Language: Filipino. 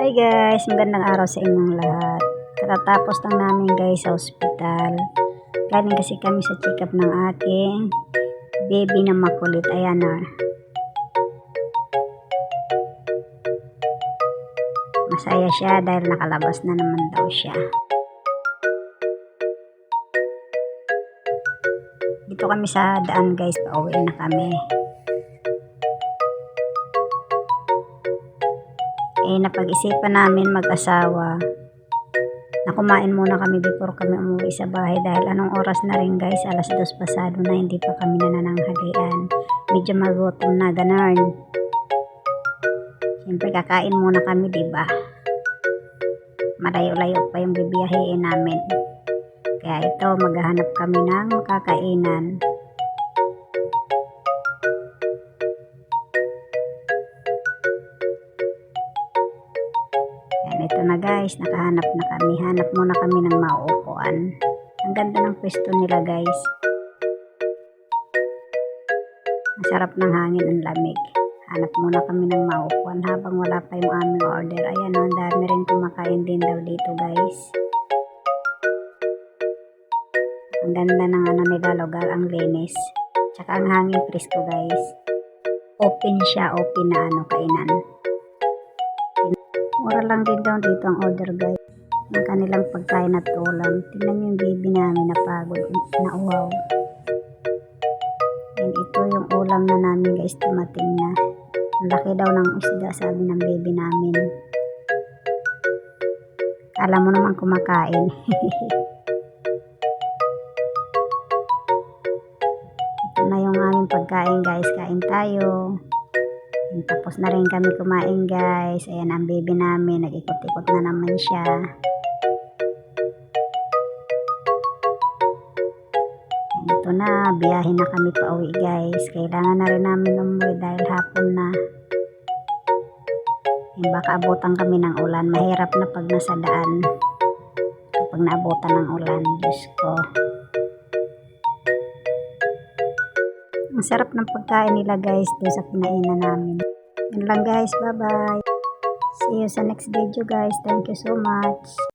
Hi guys, magandang araw sa inyong lahat. Katatapos lang namin guys sa ospital. Galing kasi kami sa check-up ng aking baby na makulit. Ayan na. Masaya siya dahil nakalabas na naman daw siya. Dito kami sa daan guys, pauwi na kami. Napag-isipan namin mag-asawa na kumain muna kami before kami umuwi sa bahay dahil anong oras na rin guys, 2:00 pasado na, hindi pa kami nanananghalian. Medyo magutom na ganon. Siyempre kakain muna kami, diba? Malayo-layo pa yung bibiyahin namin. Kaya ito, maghahanap kami ng makakainan. Ito na guys, nakahanap na kami. Hanap muna kami ng mauupuan. Ang ganda ng pwesto nila guys. Masarap ng hangin, ang lamig. Hanap muna kami ng mauupuan habang wala pa yung aming order. Ayan, ang dami rin kumakain din daw dito guys. Ang ganda ng nila lugar, ang linis. Tsaka ang hangin presko guys. Open siya, open na kainan. Mura lang din daw dito ang order guys. Ng kanilang pagkain at ulam. Tingnan yung baby namin, napagod, nauhaw. And ito yung ulam na namin guys, dumating na. Ang laki daw ng isda, sabi ng baby namin. Alam mo naman kumakain. Ito na yung aming pagkain guys, kain tayo. Tapos na rin kami kumain guys. Ayan ang baby namin, nag-ikot-ikot na naman siya. Ayan, ito na, biyahin na kami pa uwi guys. Kailangan na rin namin umuwi dahil hapon na. Ayan, baka abutan kami ng ulan. Mahirap na pag nasa daan. Kapag naabutan ng ulan, Diyos ko. Ang sarap ng pagkain nila guys doon sa kinainan namin. Yun lang guys, bye bye. See you sa next video guys. Thank you so much.